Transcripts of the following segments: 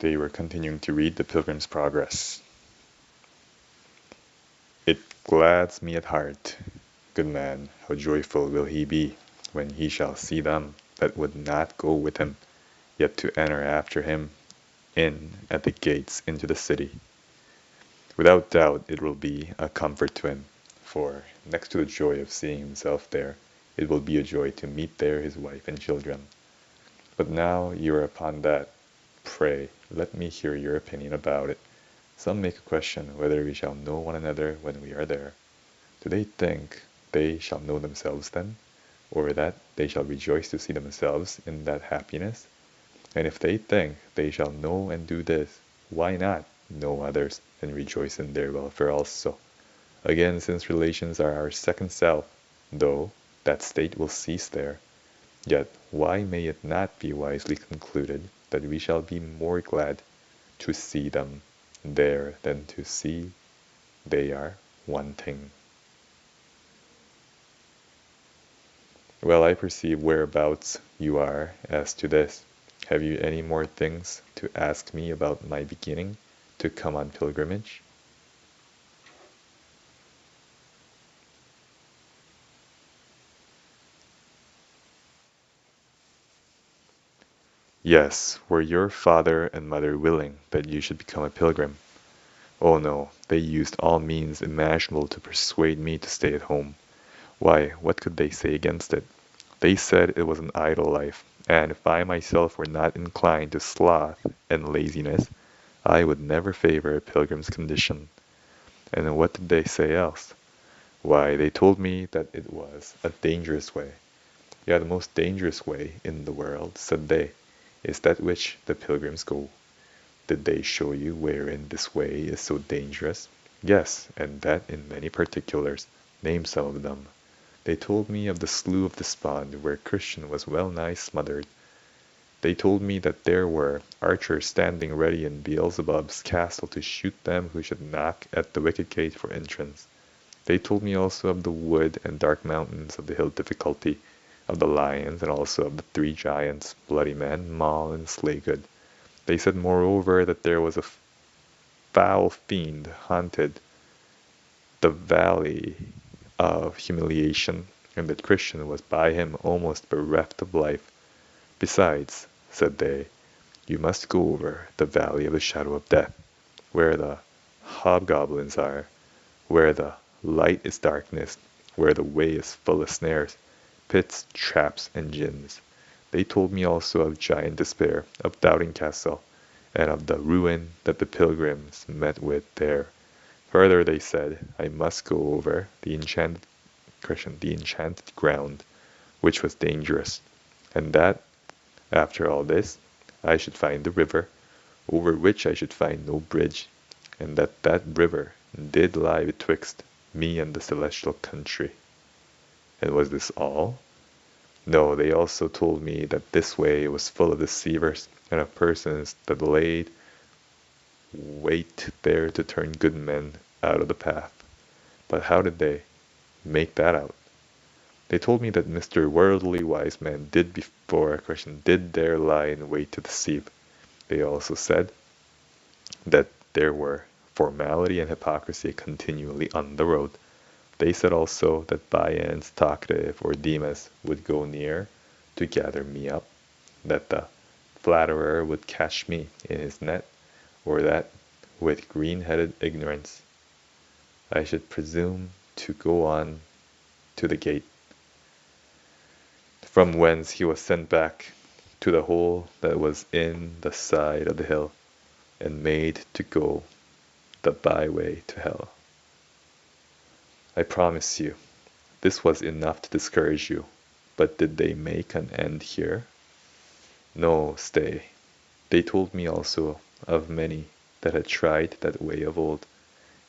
They were continuing to read the Pilgrim's Progress. It glads me at heart, good man, how joyful will he be when he shall see them that would not go with him, yet to enter after him in at the gates into the city. Without doubt it will be a comfort to him, for next to the joy of seeing himself there, it will be a joy to meet there his wife and children. But now you are upon that, pray let me hear your opinion about it. Some make a question whether we shall know one another when we are there. Do they think they shall know themselves then, or that they shall rejoice to see themselves in that happiness? And if they think they shall know and do this, why not know others and rejoice in their welfare also? Again, since relations are our second self, though that state will cease there, yet why may it not be wisely concluded that we shall be more glad to see them there than to see they are one thing? Well, I perceive whereabouts you are as to this. Have you any more things to ask me about my beginning to come on pilgrimage? Yes, were your father and mother willing that you should become a pilgrim? Oh no, they used all means imaginable to persuade me to stay at home. Why, what could they say against it? They said it was an idle life, and if I myself were not inclined to sloth and laziness, I would never favor a pilgrim's condition. And what did they say else? Why, they told me that it was a dangerous way. Yeah, the most dangerous way in the world, said they, is that which the pilgrims go. Did they show you wherein this way is so dangerous? Yes, and that in many particulars. Name some of them. They told me of the Slough of Despond, where Christian was well nigh smothered. They told me that there were archers standing ready in Beelzebub's castle to shoot them who should knock at the wicket gate for entrance. They told me also of the wood and dark mountains of the hill Difficulty, of the lions, and also of the three giants, Bloody Man, Maul, and Slaygood. They said moreover that there was a foul fiend haunted the valley of humiliation, and that Christian was by him almost bereft of life. Besides, said they, you must go over the valley of the shadow of death, where the hobgoblins are, where the light is darkness, where the way is full of snares, pits, traps, and gins. They told me also of Giant Despair, of Doubting Castle, and of the ruin that the pilgrims met with there. Further, they said, I must go over the enchanted ground, which was dangerous, and that, after all this, I should find the river, over which I should find no bridge, and that that river did lie betwixt me and the celestial country. And was this all? No, they also told me that this way was full of deceivers, and of persons that laid wait there to turn good men out of the path. But how did they make that out? They told me that Mr. Worldly Wise Men did before a question did there lie in wait to deceive. They also said that there were formality and hypocrisy continually on the road. They said also that Bians, Talkative, or Demas would go near to gather me up, that the flatterer would catch me in his net, or that, with green-headed ignorance, I should presume to go on to the gate, from whence he was sent back to the hole that was in the side of the hill, and made to go the byway to hell. I promise you, this was enough to discourage you, but did they make an end here? No, stay. They told me also of many that had tried that way of old,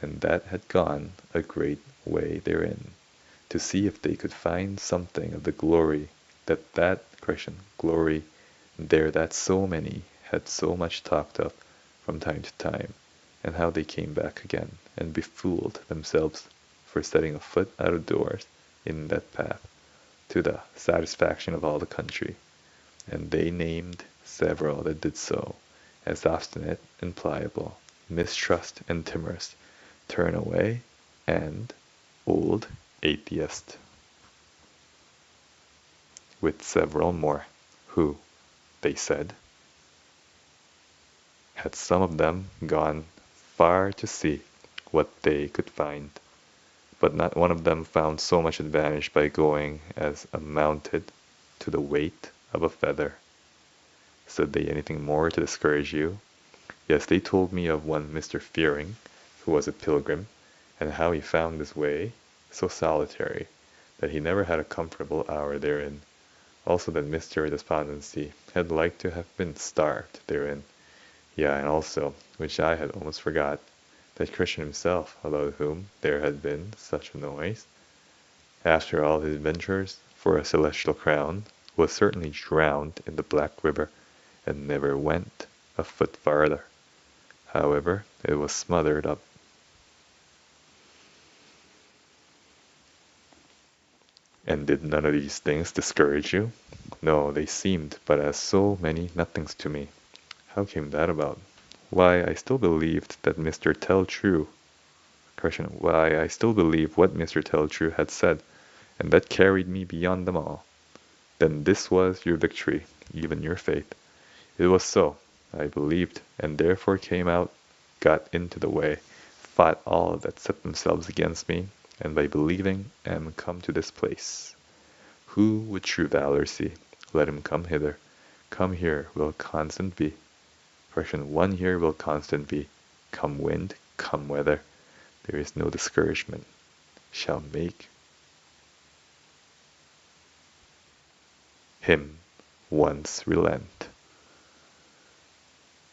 and that had gone a great way therein, to see if they could find something of the glory that Christian glory there that so many had so much talked of from time to time, and how they came back again, and befooled themselves for setting a foot out of doors in that path, to the satisfaction of all the country. And they named several that did so, as obstinate and pliable, mistrust and timorous, turn away, and old atheist, with several more, who, they said, had some of them gone far to see what they could find, but not one of them found so much advantage by going as amounted to the weight of a feather. Said they anything more to discourage you? Yes, they told me of one Mr. Fearing, who was a pilgrim, and how he found his way so solitary that he never had a comfortable hour therein. Also that Mr. Despondency had like to have been starved therein. Yeah, and also, which I had almost forgot, that Christian himself, about whom there had been such a noise, after all his adventures for a celestial crown, was certainly drowned in the Black River, and never went a foot farther. However, it was smothered up. And did none of these things discourage you? No, they seemed but as so many nothings to me. How came that about? Why, I still believed that Mr. Tell-True. Question. Why, I still believed what Mr. Tell-True had said, and that carried me beyond them all. Then this was your victory, even your faith. It was so, I believed, and therefore came out, got into the way, fought all that set themselves against me, and by believing am come to this place. Who would true valor see? Let him come hither. Come here will constant be. Question. One here will constant be. Come wind, come weather. There is no discouragement. Shall make him once relent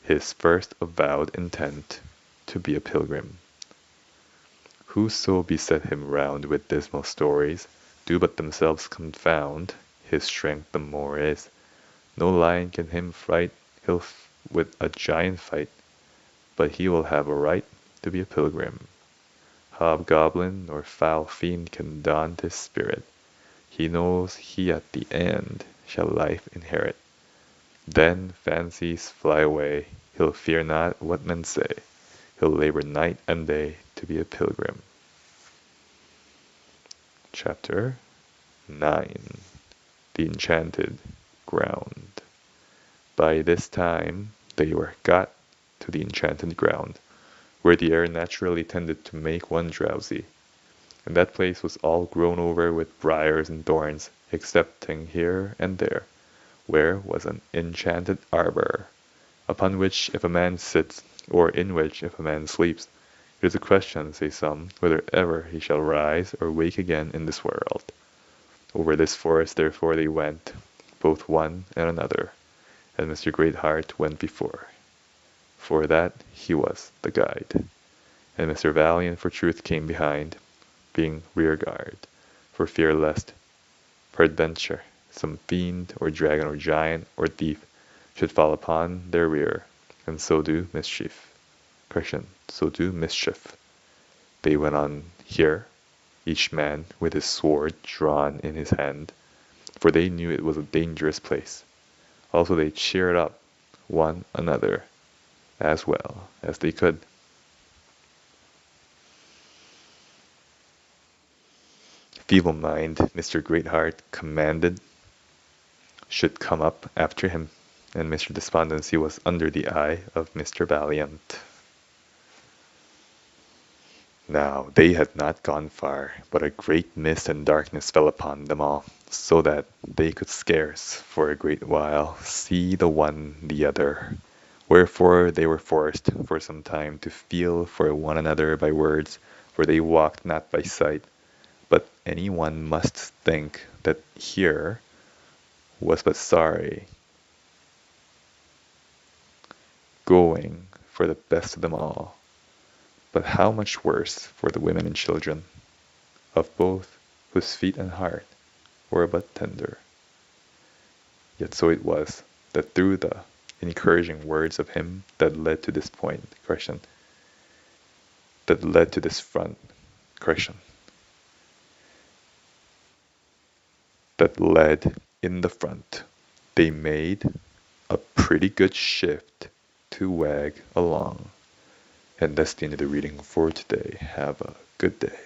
his first avowed intent to be a pilgrim. Whoso beset him round with dismal stories, do but themselves confound, his strength the more is. No lion can him fright, he'll with a giant fight, but he will have a right to be a pilgrim. Hobgoblin or foul fiend can daunt his spirit. He knows he at the end shall life inherit. Then fancies fly away, he'll fear not what men say. He'll labor night and day to be a pilgrim. Chapter 9. The Enchanted Ground. By this time they were got to the enchanted ground, where the air naturally tended to make one drowsy, and that place was all grown over with briars and thorns, excepting here and there, where was an enchanted arbor, upon which if a man sits, or in which if a man sleeps, it is a question, say some, whether ever he shall rise or wake again in this world. Over this forest therefore they went, both one and another, and Mr. Greatheart went before, for that he was the guide, and Mr. Valiant for truth came behind, being rear guard, for fear lest, peradventure, some fiend, or dragon, or giant, or thief should fall upon their rear, and so do mischief. Correction, so do mischief. They went on here, each man with his sword drawn in his hand, for they knew it was a dangerous place. Also they cheered up one another as well as they could. Feeble Mind, Mr. Greatheart commanded, should come up after him, and Mr. Despondency was under the eye of Mr. Valiant. Now they had not gone far, but a great mist and darkness fell upon them all, so that they could scarce, for a great while, see the one the other. Wherefore they were forced, for some time, to feel for one another by words, for they walked not by sight. But any one must think that here was but sorry going for the best of them all. But how much worse for the women and children, of both whose feet and heart were but tender. Yet so it was, that through the encouraging words of him that led to this point, that led to this front, that led in the front, they made a pretty good shift to wag along. And that's the end of the reading for today. Have a good day.